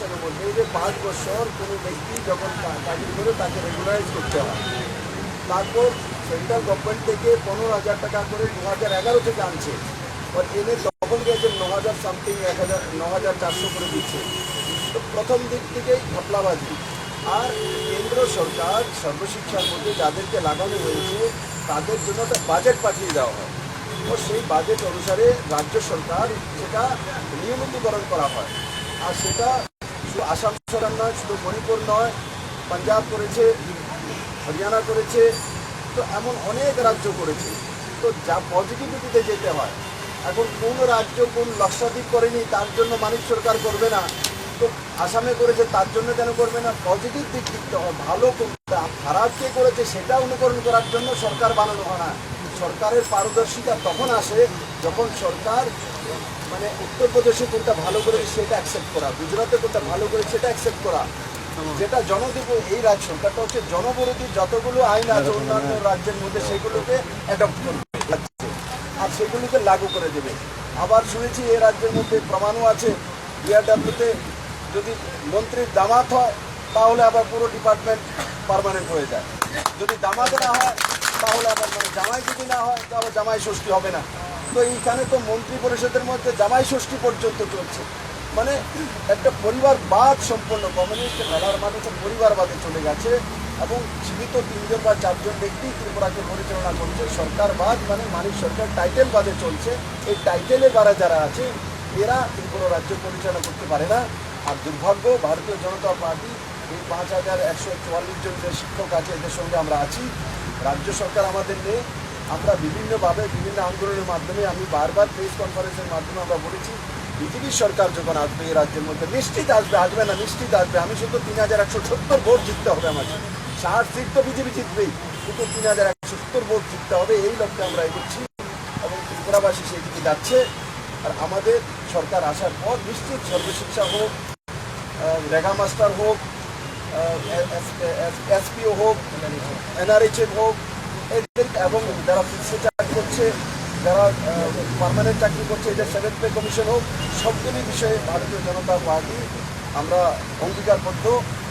কমিশনের মধ্যে যে 5 বছর কোনো ব্যক্তি যখন চাকরি করে তাকে রেগুলারাইজ করতে হয়। তারপর সেন্ট্রাল গভর্নমেন্ট থেকে 15,000 টাকা করে 2011 থেকে আনছে, আর এনে তখন গিয়েছে 9,000 সামথিং 9,400 করে দিচ্ছে। তো প্রথম দিক থেকেই ঘটলাবাজি। আর কেন্দ্র সরকার সর্বশিক্ষার মধ্যে যাদেরকে লাগানো হয়েছে তাদের জন্য একটা বাজেট পাঠিয়ে দেওয়া হয়, ও সেই বাজেট অনুসারে রাজ্য সরকার সেটা নিয়মিতকরণ করা হয়। আর সেটা শুধু আসাম সরকার নয়, শুধু মণিপুর নয়, পাঞ্জাব করেছে, হরিয়ানা করেছে, তো এমন অনেক রাজ্য করেছে। তো যা পজিটিভিটিতে যেতে হয়, এখন কোন রাজ্য কোন লক্ষাধিক করেনি তার জন্য মানিক সরকার করবে না, তো আসামে করেছে তার জন্য কেন করবে না? পজিটিভ দিক দিতে হয়, ভালো কোনটা খারাপ কে করেছে সেটা অনুকরণ করার জন্য সরকার বানানো হয় না। সরকারের পারদর্শিতা তখন আসে যখন সরকার মানে উত্তরপ্রদেশে কোনটা ভালো করেছে সেটা অ্যাকসেপ্ট করা, গুজরাটে কোনটা ভালো করে সেটা অ্যাকসেপ্ট করা। যেটা জনদীপ এই রাজ্য সরকারটা হচ্ছে জনবিরোধী যতগুলো আইন আছে অন্যান্য রাজ্যের মধ্যে সেগুলোকে অ্যাডপ্ট করবে আর সেগুলোকে লাগু করে দেবে। আবার শুনেছি এই রাজ্যের মধ্যে প্রমাণও আছে, বিআরডব্লিউতে যদি মন্ত্রীর দামাত হয় তাহলে আবার পুরো ডিপার্টমেন্ট পার্মানেন্ট হয়ে যায়, যদি দামাত না হয় তাহলে আবার মানে জামাই যদি না হয় তাহলে জামাই ষষ্ঠী হবে না। তো এইখানে তো মন্ত্রী পরিষদের মধ্যে জামাই ষষ্ঠী পর্যন্ত চলছে, মানে একটা পরিবারবাদ সম্পন্ন কমিউনিস্ট মেলার মানুষের পরিবারবাদে চলে গেছে এবং জীবিত 3জন বা 4জন ব্যক্তি ত্রিপুরাকে পরিচালনা করছে। সরকারবাদ মানে মানিক সরকার টাইটেল বাদে চলছে, এই টাইটেলের দ্বারা যারা আছে এরা ত্রিপুরা রাজ্য পরিচালনা করতে পারে না। আর দুর্ভাগ্য ভারতীয় জনতা পার্টি এই 5,144 জন যে শিক্ষক আছে এদের সঙ্গে আমরা আছি, রাজ্য সরকার আমাদের নেই। আমরা বিভিন্নভাবে বিভিন্ন আন্দোলনের মাধ্যমে আমি বারবার প্রেস কনফারেন্সের মাধ্যমে আমরা বলেছি বিজেপি সরকার যখন আসবে এই রাজ্যের মধ্যে নিশ্চিত আসবে, আসবে না নিশ্চিত আসবে। আমি শুধু 3,170 ভোট জিততে হবে আমাকে, 60 সিট তো বিজেপি জিতবেই, কিন্তু 3,170 ভোট জিততে হবে, এই লক্ষ্যে আমরা এগোচ্ছি এবং ত্রিপুরাবাসী সেই দিকে যাচ্ছে। আর আমাদের সরকার আসার পর নিশ্চিত সর্বশিক্ষা হোক, রেগা মাস্টার হোক, এসপিও হোক, এনআরএইচএম হোক, এদের এবং যারা ফিক্সে চাকরি করছে, যারা পার্মানেন্ট চাকরি করছে, এদের 7th পে কমিশন হোক, সবগুলি বিষয়ে ভারতীয় জনতা পার্টি আমরা অঙ্গীকারবদ্ধ।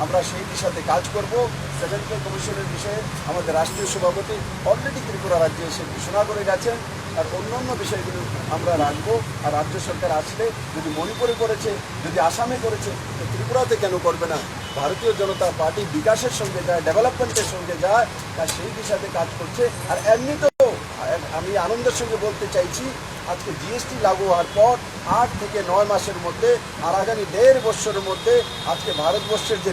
আমরা সেই দিশাতে কাজ করব। 7th পে কমিশনের বিষয়ে আমাদের রাষ্ট্রীয় সভাপতি অলরেডি ত্রিপুরা রাজ্যে এসে ঘোষণা করে গেছেন, আর অন্যান্য বিষয়গুলো আমরা রাখবো। আর রাজ্য সরকার আসলে যদি মণিপুরে করেছে, যদি আসামে করেছে, তো ত্রিপুরাতে কেন করবে না? ভারতীয় জনতা পার্টি বিকাশের সঙ্গে যায়, ডেভেলপমেন্টের সঙ্গে যায়, তার সেই দিশাতে কাজ করছে। আর এমনিতেও আমি আনন্দের সঙ্গে বলতে চাইছি, আজকে জিএসটি লাগু হওয়ার পর 8 থেকে 9 মাসের মধ্যে আর আগামী 1.5 বছরের মধ্যে আজকে ভারতবর্ষের যে